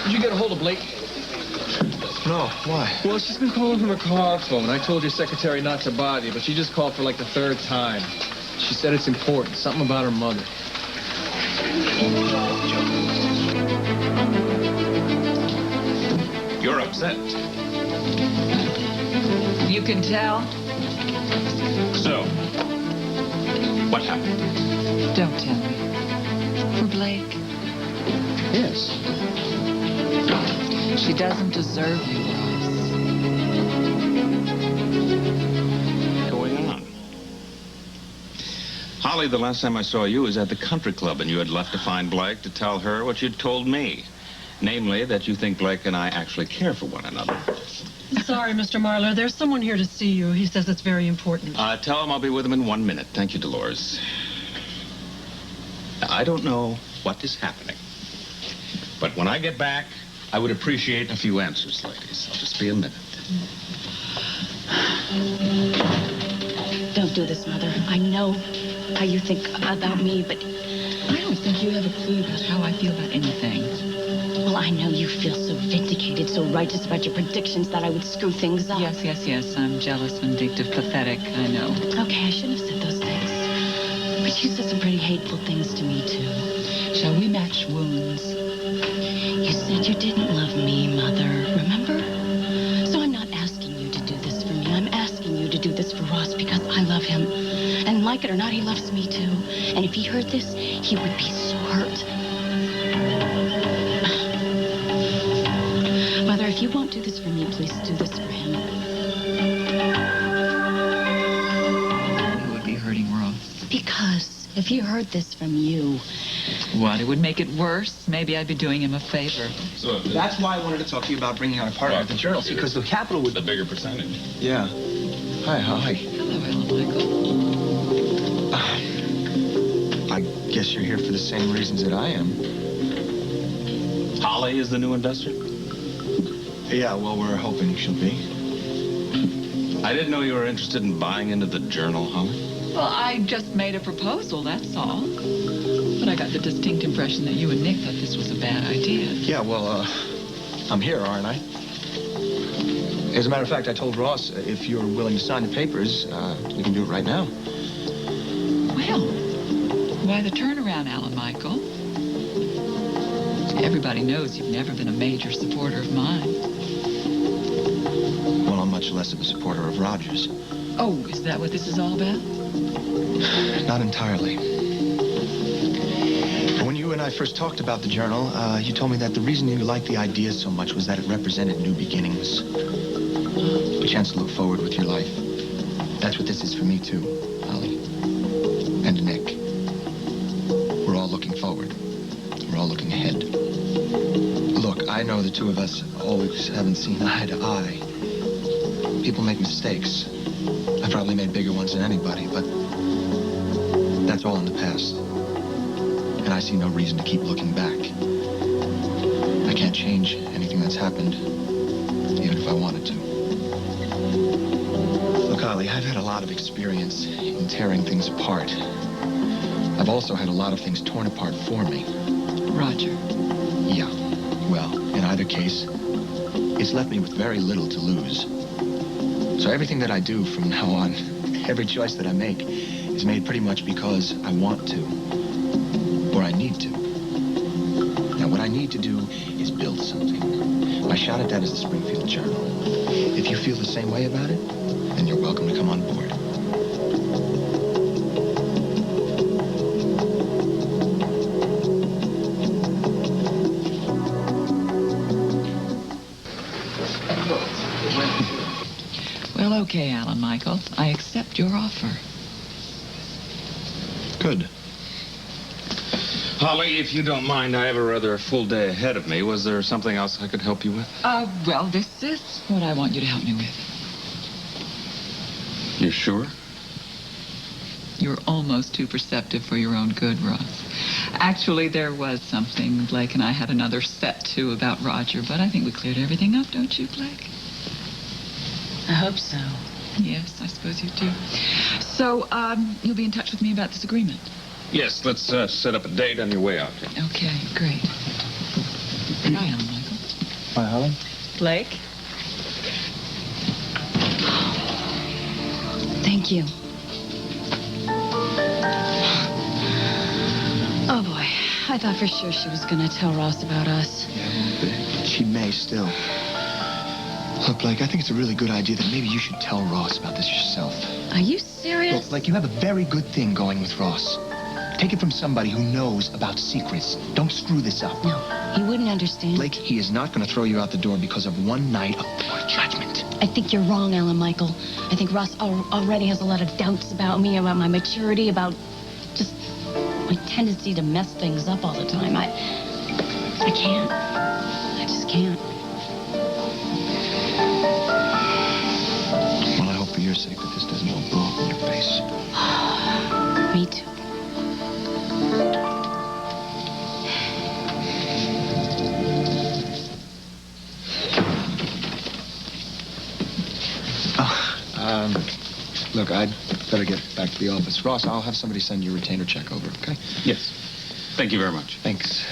Did you get a hold of Blake? No, why? Well, she's been calling from her car phone. I told your secretary not to bother you, but she just called for like the third time. She said it's important, something about her mother. You're upset. You can tell. So, what happened? Don't tell me. For Blake? Yes. She doesn't deserve you, Ross. What's going on? Holly, the last time I saw you was at the country club, and you had left to find Blake to tell her what you'd told me. Namely, that you think Blake and I actually care for one another. Sorry, Mr. Marlar. There's someone here to see you. He says it's very important. Tell him I'll be with him in 1 minute. Thank you, Dolores. Now, I don't know what is happening. But when I get back, I would appreciate a few answers, ladies. I'll just be a minute. Don't do this, Mother. I know how you think about me, but I don't think you have a clue about how I feel about anything. well, I know you feel so vindicated, so righteous about your predictions that I would screw things up. Yes. I'm jealous, vindictive, pathetic. I know. Okay, I shouldn't have said those things. But you said some pretty hateful things to me, too. Shall we match wounds? You said you didn't love me, Mother, remember? So I'm not asking you to do this for me. I'm asking you to do this for Ross because I love him. And like it or not, he loves me, too. And if he heard this, he would be so hurt. Mother, if you won't do this for me, please do this for him. Who would be hurting Ross? Because if he heard this from you... What? It would make it worse? Maybe I'd be doing him a favor. So that's why I wanted to talk to you about bringing on a partner at the journal, because the capital would... The bigger percentage. Yeah. Hi, Holly. Hello, Ellen Michael. I guess you're here for the same reasons that I am. Holly is the new investor? Yeah, well, we're hoping she'll be. I didn't know you were interested in buying into the journal, Holly. Well, I just made a proposal, that's all. But I got the distinct impression that you and Nick thought this was a bad idea. Yeah, well, I'm here, aren't I? As a matter of fact, I told Ross if you're willing to sign the papers, we can do it right now. Well, why the turnaround, Alan Michael? Everybody knows you've never been a major supporter of mine. Well, I'm much less of a supporter of Roger's. Oh, is that what this is all about? Not entirely. When you and I first talked about the journal, you told me that the reason you liked the idea so much was that it represented new beginnings. A chance to look forward with your life. That's what this is for me, too, Holly. And Nick. We're all looking forward. We're all looking ahead. Look, I know the two of us always haven't seen eye to eye. People make mistakes. I've probably made bigger ones than anybody, but that's all in the past. And I see no reason to keep looking back. I can't change anything that's happened, even if I wanted to. Look, Holly, I've had a lot of experience in tearing things apart. I've also had a lot of things torn apart for me. Roger. Yeah. Well, in either case, it's left me with very little to lose. So everything that I do from now on, every choice that I make, is made pretty much because I want to. Or I need to. Now, what I need to do is build something. My shot at that is the Springfield Journal. If you feel the same way about it, then you're welcome to come on board. Well, okay, Alan Michael. I accept your offer. Good. Holly, if you don't mind, I have a rather full day ahead of me. Was there something else I could help you with? Well, this is what I want you to help me with. You sure? You're almost too perceptive for your own good, Ross. Actually, there was something. Blake and I had another set, too, about Roger, but I think we cleared everything up, don't you, Blake? I hope so. Yes, I suppose you do. So, you'll be in touch with me about this agreement? Yes, let's set up a date on your way out. Okay, great. Bye, Alan Michael. Hi, Holly. Blake? Thank you. Oh, boy. I thought for sure she was going to tell Ross about us. Yeah, she may still. Look, Blake, I think it's a really good idea that maybe you should tell Ross about this yourself. Are you serious? Look, Blake, you have a very good thing going with Ross. Take it from somebody who knows about secrets. Don't screw this up. No, he wouldn't understand. Blake, he is not going to throw you out the door because of one night of poor judgment. I think you're wrong, Alan Michael. I think Ross already has a lot of doubts about me, about my maturity, about just my tendency to mess things up all the time. I can't. I just can't. Well, I hope for your sake that this doesn't all blow up in your face. Me too. Look, I'd better get back to the office. Ross, I'll have somebody send your retainer check over, okay? Yes. Thank you very much. Thanks.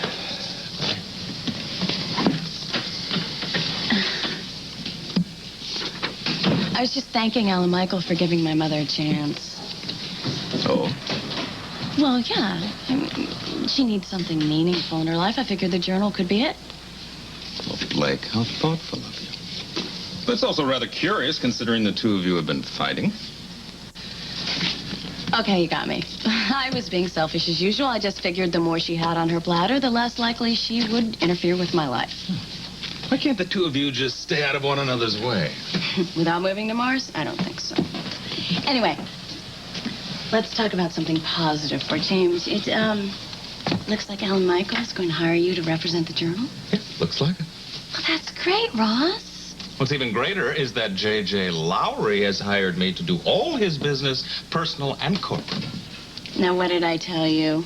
I was just thanking Alan Michael for giving my mother a chance. Oh? Well, yeah. I mean, she needs something meaningful in her life. I figured the journal could be it. Well, Blake, how thoughtful of you. But it's also rather curious, considering the two of you have been fighting. Okay, you got me. I was being selfish as usual. I just figured the more she had on her platter, the less likely she would interfere with my life. Why can't the two of you just stay out of one another's way? Without moving to Mars? I don't think so. Anyway, let's talk about something positive for a change. It, looks like Alan Michael is going to hire you to represent the journal. Yeah, looks like it. Well, that's great, Ross. What's even greater is that J.J. Lowry has hired me to do all his business, personal and corporate. Now, what did I tell you?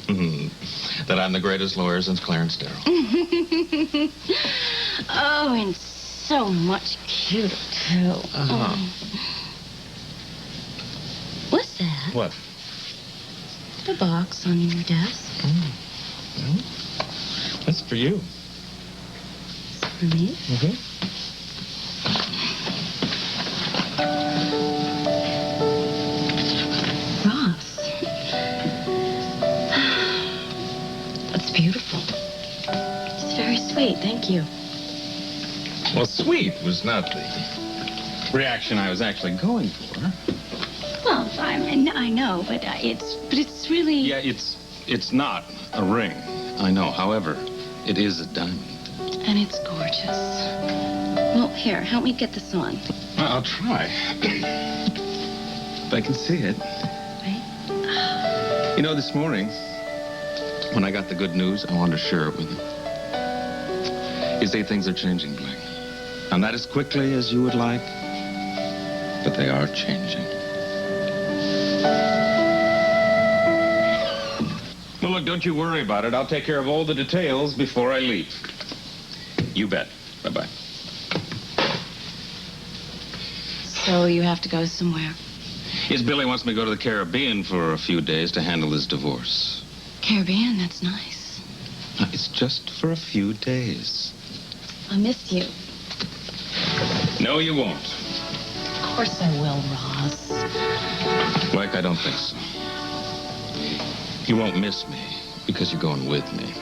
That I'm the greatest lawyer since Clarence Darrow. Oh, and so much cuter, too. Uh-huh. What's that? What? The box on your desk. Well, that's for you. For me? Mm-hmm. Ross. It's beautiful. It's very sweet, thank you. Well, sweet was not the reaction I was actually going for. Well, I know, but it's really... Yeah, it's not a ring. I know. However, it is a diamond. And it's gorgeous. Well, here, help me get this on. I'll try. If I can see it. Right? You know, this morning, when I got the good news, I wanted to share it with you. You see, things are changing, Blake. And not as quickly as you would like, but they are changing. Well, look, don't you worry about it. I'll take care of all the details before I leave. You bet. Bye-bye. So you have to go somewhere. Yes, Billy wants me to go to the Caribbean for a few days to handle his divorce. Caribbean, that's nice. It's just for a few days. I'll miss you. No, you won't. Of course I will, Ross. Blake, I don't think so. You won't miss me because you're going with me.